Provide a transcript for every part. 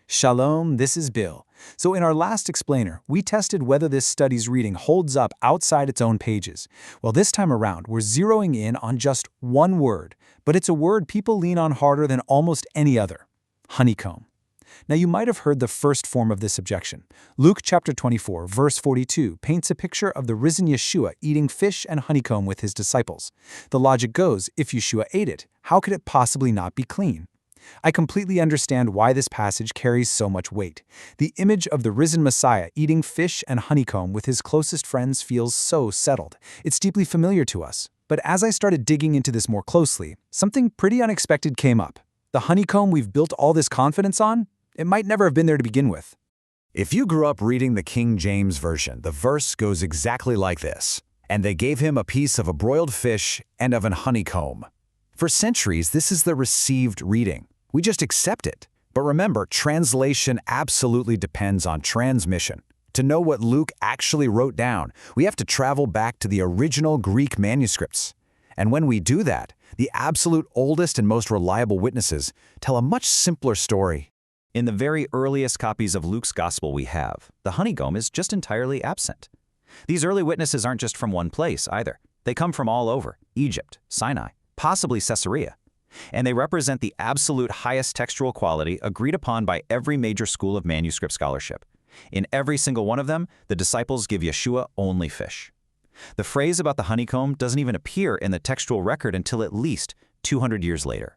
Shalom, this is Bill. So in our last explainer, we tested whether this study's reading holds up outside its own pages. Well, this time around, we're zeroing in on just one word, but it's a word people lean on harder than almost any other: honeycomb. Now, you might have heard the first form of this objection. Luke chapter 24, verse 42 paints a picture of the risen Yeshua eating fish and honeycomb with his disciples. The logic goes, if Yeshua ate it, how could it possibly not be clean? I completely understand why this passage carries so much weight. The image of the risen Messiah eating fish and honeycomb with his closest friends feels so settled. It's deeply familiar to us. But as I started digging into this more closely, something pretty unexpected came up. The honeycomb we've built all this confidence on? It might never have been there to begin with. If you grew up reading the King James Version, the verse goes exactly like this. And they gave him a piece of a broiled fish and of an honeycomb. For centuries, this is the received reading. We just accept it. But remember, translation absolutely depends on transmission. To know what Luke actually wrote down, we have to travel back to the original Greek manuscripts. And when we do that, the absolute oldest and most reliable witnesses tell a much simpler story. In the very earliest copies of Luke's Gospel we have, the honeycomb is just entirely absent. These early witnesses aren't just from one place either. They come from all over: Egypt, Sinai, possibly Caesarea. And they represent the absolute highest textual quality agreed upon by every major school of manuscript scholarship. In every single one of them, the disciples give Yeshua only fish. The phrase about the honeycomb doesn't even appear in the textual record until at least 200 years later.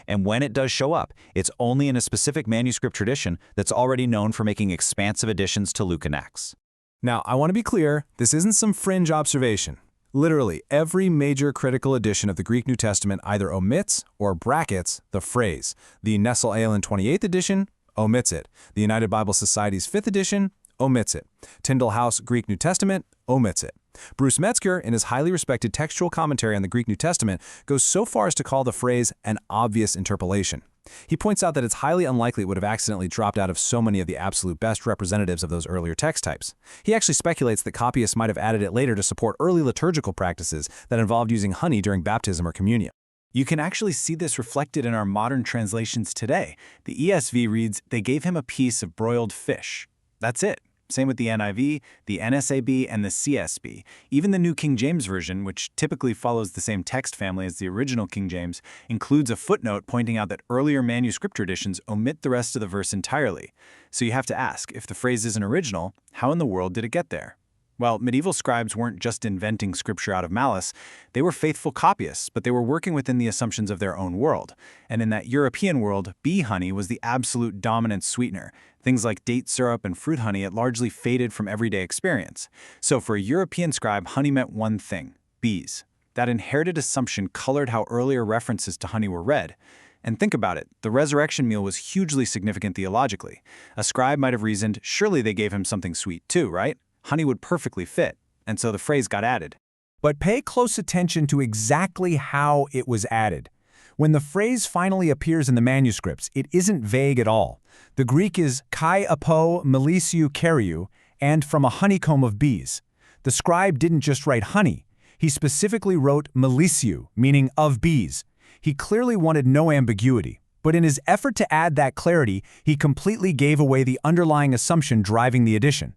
And when it does show up, it's only in a specific manuscript tradition that's already known for making expansive additions to Luke and Acts. Now, I want to be clear, this isn't some fringe observation. Literally, every major critical edition of the Greek New Testament either omits or brackets the phrase. The Nestle Aland 28th edition omits it. The United Bible Society's 5th edition omits it. Tyndale House Greek New Testament omits it. Bruce Metzger, in his highly respected textual commentary on the Greek New Testament, goes so far as to call the phrase an obvious interpolation. He points out that it's highly unlikely it would have accidentally dropped out of so many of the absolute best representatives of those earlier text types. He actually speculates that copyists might have added it later to support early liturgical practices that involved using honey during baptism or communion. You can actually see this reflected in our modern translations today. The ESV reads, "They gave him a piece of broiled fish." That's it. Same with the NIV, the NSAB, and the CSB. Even the New King James Version, which typically follows the same text family as the original King James, includes a footnote pointing out that earlier manuscript traditions omit the rest of the verse entirely. So you have to ask, if the phrase isn't original, how in the world did it get there? Well, medieval scribes weren't just inventing scripture out of malice. They were faithful copyists, but they were working within the assumptions of their own world. And in that European world, bee honey was the absolute dominant sweetener. Things like date syrup and fruit honey had largely faded from everyday experience. So for a European scribe, honey meant one thing: bees. That inherited assumption colored how earlier references to honey were read. And think about it, the resurrection meal was hugely significant theologically. A scribe might have reasoned, surely they gave him something sweet too, right? Honey would perfectly fit, and so the phrase got added. But pay close attention to exactly how it was added. When the phrase finally appears in the manuscripts, it isn't vague at all. The Greek is kai apo Melissiou Kērion, and from a honeycomb of bees. The scribe didn't just write honey. He specifically wrote Melissiou, meaning of bees. He clearly wanted no ambiguity. But in his effort to add that clarity, he completely gave away the underlying assumption driving the addition.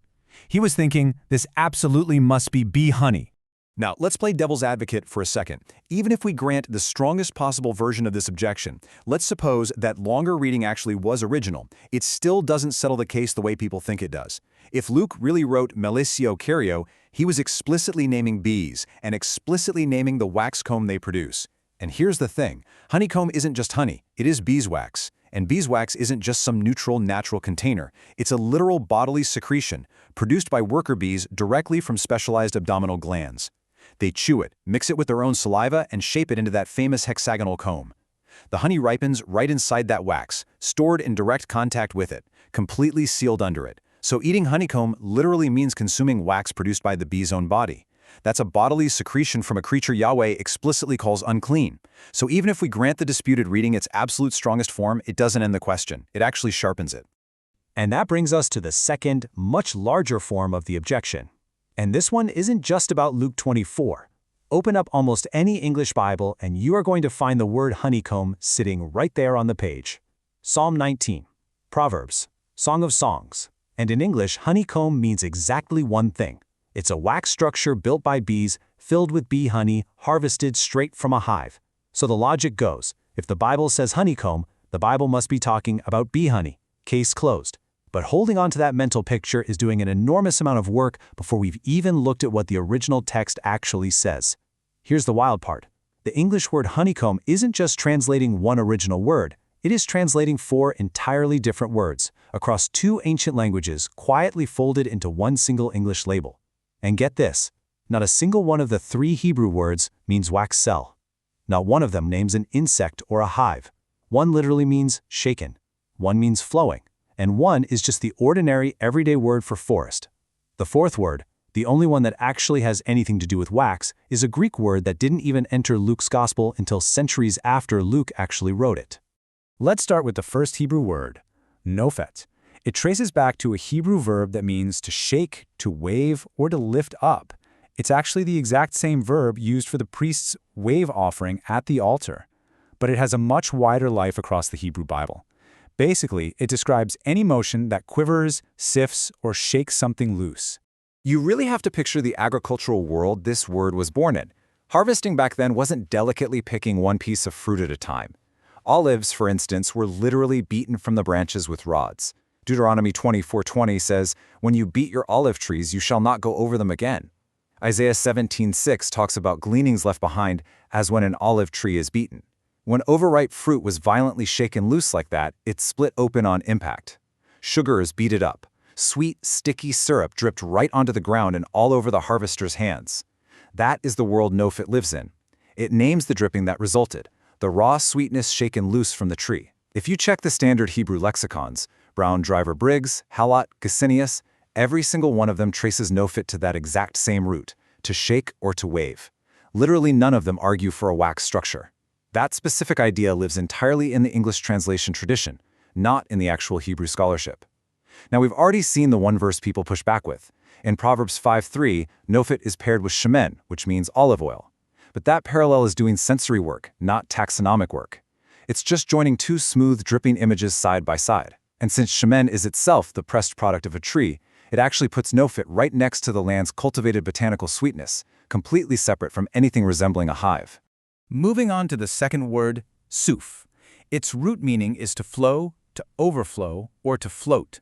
He was thinking, this absolutely must be bee honey. Now, let's play devil's advocate for a second. Even if we grant the strongest possible version of this objection, let's suppose that longer reading actually was original. It still doesn't settle the case the way people think it does. If Luke really wrote Melissiou Kērion, he was explicitly naming bees and explicitly naming the wax comb they produce. And here's the thing, honeycomb isn't just honey, it is beeswax. And beeswax isn't just some neutral, natural container. It's a literal bodily secretion produced by worker bees directly from specialized abdominal glands. They chew it, mix it with their own saliva, and shape it into that famous hexagonal comb. The honey ripens right inside that wax, stored in direct contact with it, completely sealed under it. So eating honeycomb literally means consuming wax produced by the bee's own body. That's a bodily secretion from a creature Yahweh explicitly calls unclean. So even if we grant the disputed reading its absolute strongest form, it doesn't end the question. It actually sharpens it. And that brings us to the second, much larger form of the objection. And this one isn't just about Luke 24. Open up almost any English Bible and you are going to find the word honeycomb sitting right there on the page. Psalm 19, Proverbs, Song of Songs. And in English, honeycomb means exactly one thing. It's a wax structure built by bees, filled with bee honey, harvested straight from a hive. So the logic goes, if the Bible says honeycomb, the Bible must be talking about bee honey. Case closed. But holding on to that mental picture is doing an enormous amount of work before we've even looked at what the original text actually says. Here's the wild part. The English word honeycomb isn't just translating one original word, it is translating 4 entirely different words across 2 ancient languages quietly folded into one single English label. And get this, not a single one of the 3 Hebrew words means wax cell. Not one of them names an insect or a hive. One literally means shaken, one means flowing, and one is just the ordinary everyday word for forest. The 4th word, the only one that actually has anything to do with wax, is a Greek word that didn't even enter Luke's Gospel until centuries after Luke actually wrote it. Let's start with the first Hebrew word, Nōphet. It traces back to a Hebrew verb that means to shake, to wave, or to lift up. It's actually the exact same verb used for the priest's wave offering at the altar. But it has a much wider life across the Hebrew Bible. Basically, it describes any motion that quivers, sifts, or shakes something loose. You really have to picture the agricultural world this word was born in. Harvesting back then wasn't delicately picking one piece of fruit at a time. Olives, for instance, were literally beaten from the branches with rods. Deuteronomy 24:20 says, "When you beat your olive trees, you shall not go over them again." Isaiah 17:6 talks about gleanings left behind as when an olive tree is beaten. When overripe fruit was violently shaken loose like that, it split open on impact. Sugars beat it up. Sweet, sticky syrup dripped right onto the ground and all over the harvester's hands. That is the world Nōphet lives in. It names the dripping that resulted, the raw sweetness shaken loose from the tree. If you check the standard Hebrew lexicons, Brown Driver Briggs, Halot, Gesenius, every single one of them traces Nōphet to that exact same root, to shake or to wave. Literally none of them argue for a wax structure. That specific idea lives entirely in the English translation tradition, not in the actual Hebrew scholarship. Now we've already seen the one verse people push back with. In Proverbs 5:3, Nōphet is paired with shemen, which means olive oil. But that parallel is doing sensory work, not taxonomic work. It's just joining 2 smooth, dripping images side by side. And since shemen is itself the pressed product of a tree, it actually puts Nōphet right next to the land's cultivated botanical sweetness, completely separate from anything resembling a hive. Moving on to the second word, Tsuph. Its root meaning is to flow, to overflow, or to float.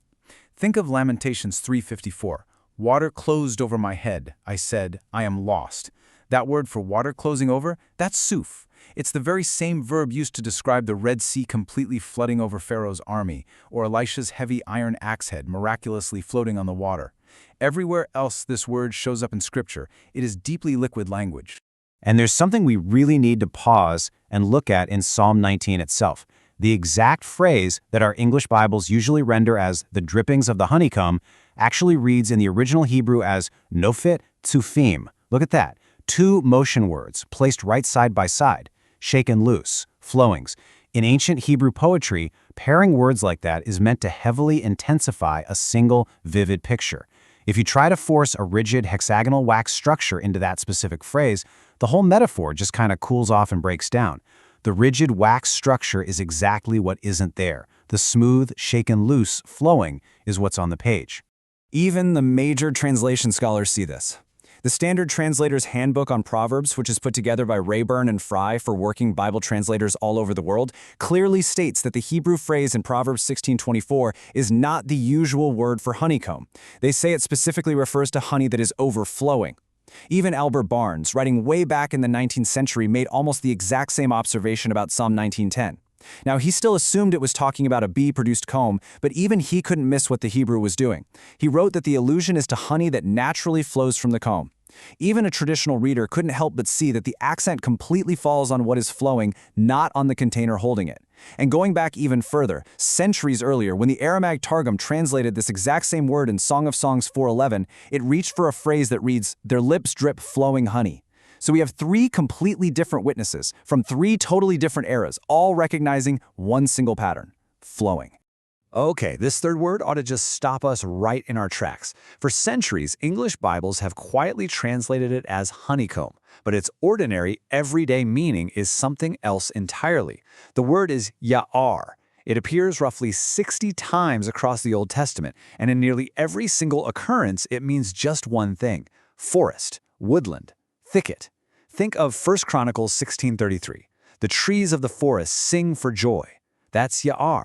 Think of Lamentations 3:54. Water closed over my head. I said, I am lost. That word for water closing over, that's Tsuph. It's the very same verb used to describe the Red Sea completely flooding over Pharaoh's army, or Elisha's heavy iron axe head miraculously floating on the water. Everywhere else this word shows up in Scripture, it is deeply liquid language. And there's something we really need to pause and look at in Psalm 19 itself. The exact phrase that our English Bibles usually render as the drippings of the honeycomb actually reads in the original Hebrew as Nōphet Tsuphim. Look at that. 2 motion words placed right side by side. Shaken loose, flowings. In ancient Hebrew poetry, pairing words like that is meant to heavily intensify a single, vivid picture. If you try to force a rigid hexagonal wax structure into that specific phrase, the whole metaphor just kind of cools off and breaks down. The rigid wax structure is exactly what isn't there. The smooth, shaken loose, flowing is what's on the page. Even the major translation scholars see this. The Standard Translator's Handbook on Proverbs, which is put together by Rayburn and Fry for working Bible translators all over the world, clearly states that the Hebrew phrase in Proverbs 16:24 is not the usual word for honeycomb. They say it specifically refers to honey that is overflowing. Even Albert Barnes, writing way back in the 19th century, made almost the exact same observation about Psalm 19:10. Now, he still assumed it was talking about a bee-produced comb, but even he couldn't miss what the Hebrew was doing. He wrote that the allusion is to honey that naturally flows from the comb. Even a traditional reader couldn't help but see that the accent completely falls on what is flowing, not on the container holding it. And going back even further, centuries earlier, when the Aramaic Targum translated this exact same word in Song of Songs 4:11, it reached for a phrase that reads, "Their lips drip flowing honey." So we have 3 completely different witnesses from 3 totally different eras, all recognizing one single pattern: flowing. Okay, this third word ought to just stop us right in our tracks. For centuries, English Bibles have quietly translated it as honeycomb, but its ordinary, everyday meaning is something else entirely. The word is ya'ar. It appears roughly 60 times across the Old Testament, and in nearly every single occurrence, it means just one thing: forest, woodland, thicket. Think of 1 Chronicles 16:33. The trees of the forest sing for joy. That's Ya'ar.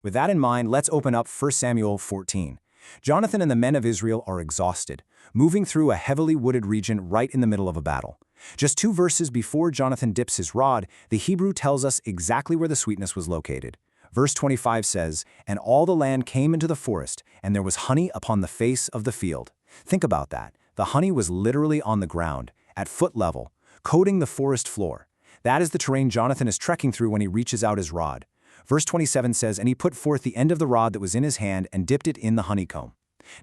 With that in mind, let's open up 1 Samuel 14. Jonathan and the men of Israel are exhausted, moving through a heavily wooded region right in the middle of a battle. Just 2 verses before Jonathan dips his rod, the Hebrew tells us exactly where the sweetness was located. Verse 25 says, "And all the land came into the forest, and there was honey upon the face of the field." Think about that. The honey was literally on the ground, at foot level, coating the forest floor. That is the terrain Jonathan is trekking through when he reaches out his rod. Verse 27 says, "And he put forth the end of the rod that was in his hand and dipped it in the honeycomb."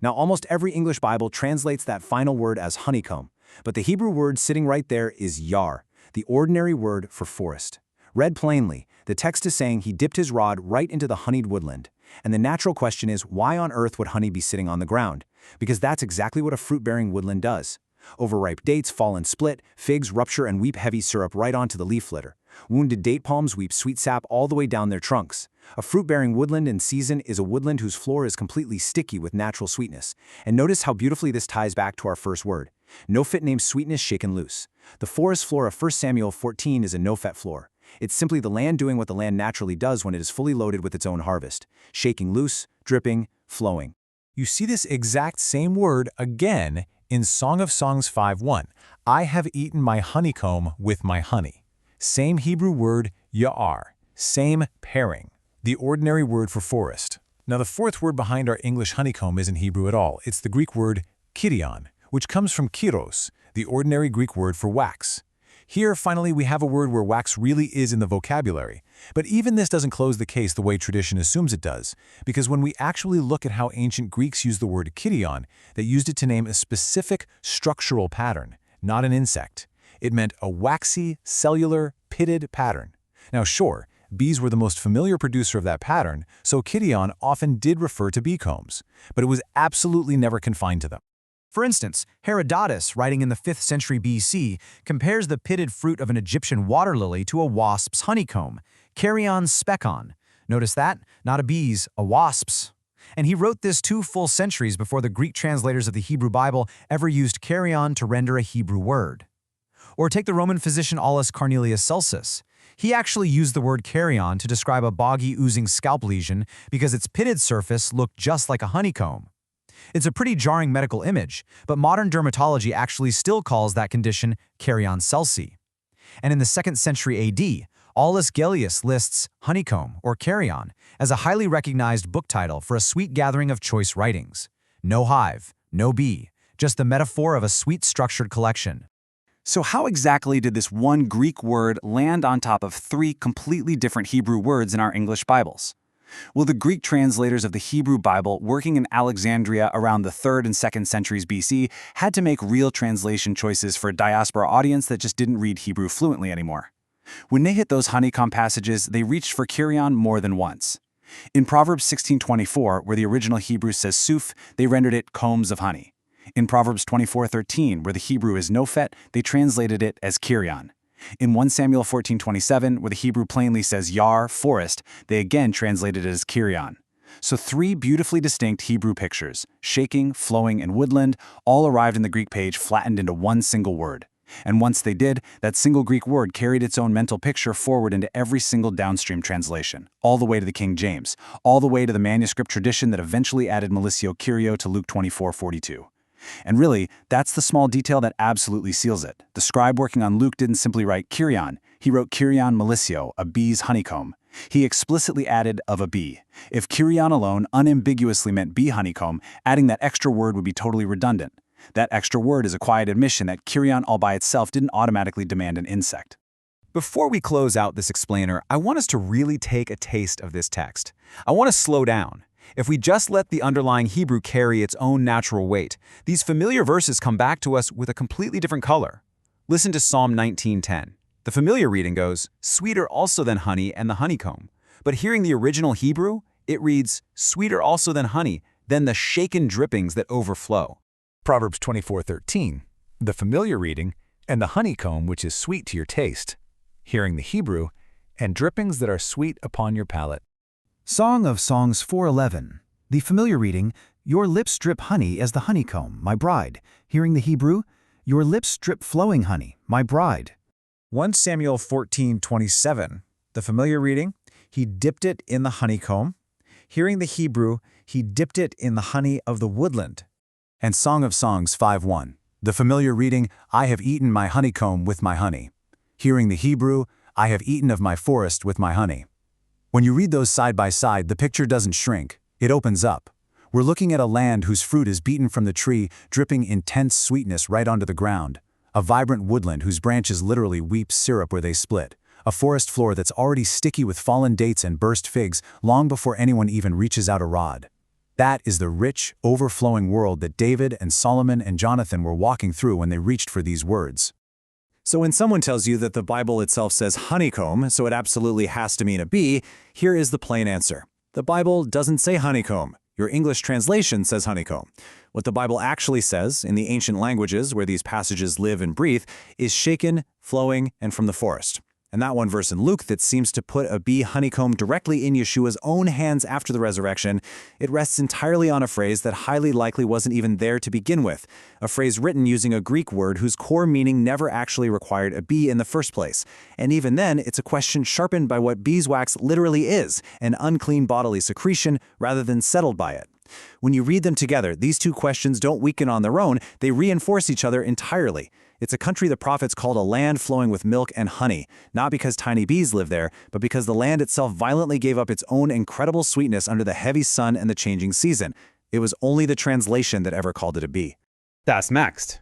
Now, almost every English Bible translates that final word as honeycomb, but the Hebrew word sitting right there is yar, the ordinary word for forest. Read plainly, the text is saying he dipped his rod right into the honeyed woodland. And the natural question is, why on earth would honey be sitting on the ground? Because that's exactly what a fruit-bearing woodland does. Overripe dates fall and split, figs rupture and weep heavy syrup right onto the leaf litter. Wounded date palms weep sweet sap all the way down their trunks. A fruit-bearing woodland in season is a woodland whose floor is completely sticky with natural sweetness. And notice how beautifully this ties back to our first word. Nōphet names sweetness shaken loose. The forest floor of 1 Samuel 14 is a Nōphet floor. It's simply the land doing what the land naturally does when it is fully loaded with its own harvest, shaking loose, dripping, flowing. You see this exact same word again in Song of Songs 5:1. "I have eaten my honeycomb with my honey." Same Hebrew word, ya'ar. Same pairing. The ordinary word for forest. Now the fourth word behind our English honeycomb isn't Hebrew at all. It's the Greek word Kērion, which comes from kairos, the ordinary Greek word for wax. Here, finally, we have a word where wax really is in the vocabulary. But even this doesn't close the case the way tradition assumes it does, because when we actually look at how ancient Greeks used the word Kērion, they used it to name a specific structural pattern, not an insect. It meant a waxy, cellular, pitted pattern. Now sure, bees were the most familiar producer of that pattern, so Kērion often did refer to bee combs, but it was absolutely never confined to them. For instance, Herodotus, writing in the 5th century BC, compares the pitted fruit of an Egyptian water lily to a wasp's honeycomb, Kērion spekon. Notice that? Not a bee's, a wasp's. And he wrote this 2 full centuries before the Greek translators of the Hebrew Bible ever used Kērion to render a Hebrew word. Or take the Roman physician Aulus Cornelius Celsus. He actually used the word Kērion to describe a boggy, oozing scalp lesion because its pitted surface looked just like a honeycomb. It's a pretty jarring medical image, but modern dermatology actually still calls that condition Kērion celsi. And in the 2nd century AD, Aulus Gellius lists honeycomb, or Kērion, as a highly recognized book title for a sweet gathering of choice writings. No hive, no bee, just the metaphor of a sweet structured collection. So how exactly did this one Greek word land on top of 3 completely different Hebrew words in our English Bibles? Well, the Greek translators of the Hebrew Bible working in Alexandria around the 3rd and 2nd centuries BC had to make real translation choices for a diaspora audience that just didn't read Hebrew fluently anymore. When they hit those honeycomb passages, they reached for Kērion more than once. In Proverbs 16:24, where the original Hebrew says Tsuph, they rendered it combs of honey. In Proverbs 24:13, where the Hebrew is Nōphet, they translated it as Kērion. In 1 Samuel 14:27, where the Hebrew plainly says yar, forest, they again translated it as Kērion. So 3 beautifully distinct Hebrew pictures, shaking, flowing, and woodland, all arrived in the Greek page flattened into one single word. And once they did, that single Greek word carried its own mental picture forward into every single downstream translation, all the way to the King James, all the way to the manuscript tradition that eventually added Melissiou Kyrio to Luke 24:42. And really, that's the small detail that absolutely seals it. The scribe working on Luke didn't simply write Kērion, he wrote Kērion Melissiou, a bee's honeycomb. He explicitly added of a bee. If Kērion alone unambiguously meant bee honeycomb, adding that extra word would be totally redundant. That extra word is a quiet admission that Kērion all by itself didn't automatically demand an insect. Before we close out this explainer, I want us to really take a taste of this text. I want to slow down. If we just let the underlying Hebrew carry its own natural weight, these familiar verses come back to us with a completely different color. Listen to Psalm 19:10. The familiar reading goes, "Sweeter also than honey and the honeycomb." But hearing the original Hebrew, it reads, "Sweeter also than honey, than the shaken drippings that overflow." Proverbs 24:13. The familiar reading, "And the honeycomb which is sweet to your taste." Hearing the Hebrew, "And drippings that are sweet upon your palate." Song of Songs 4:11. The familiar reading, "Your lips drip honey as the honeycomb, my bride." Hearing the Hebrew, "Your lips drip flowing honey, my bride." 1 Samuel 14:27. The familiar reading, "He dipped it in the honeycomb." Hearing the Hebrew, "He dipped it in the honey of the woodland." And Song of Songs 5:1. The familiar reading, "I have eaten my honeycomb with my honey." Hearing the Hebrew, "I have eaten of my forest with my honey." When you read those side by side, the picture doesn't shrink. It opens up. We're looking at a land whose fruit is beaten from the tree, dripping intense sweetness right onto the ground. A vibrant woodland whose branches literally weep syrup where they split. A forest floor that's already sticky with fallen dates and burst figs long before anyone even reaches out a rod. That is the rich, overflowing world that David and Solomon and Jonathan were walking through when they reached for these words. So when someone tells you that the Bible itself says honeycomb, so it absolutely has to mean a bee, here is the plain answer. The Bible doesn't say honeycomb. Your English translation says honeycomb. What the Bible actually says, in the ancient languages where these passages live and breathe, is shaken, flowing, and from the forest. And that one verse in Luke that seems to put a bee honeycomb directly in Yeshua's own hands after the resurrection, it rests entirely on a phrase that highly likely wasn't even there to begin with, a phrase written using a Greek word whose core meaning never actually required a bee in the first place. And even then, it's a question sharpened by what beeswax literally is, an unclean bodily secretion rather than settled by it. When you read them together, these two questions don't weaken on their own, they reinforce each other entirely. It's a country the prophets called a land flowing with milk and honey, not because tiny bees live there, but because the land itself violently gave up its own incredible sweetness under the heavy sun and the changing season. It was only the translation that ever called it a bee. That's next.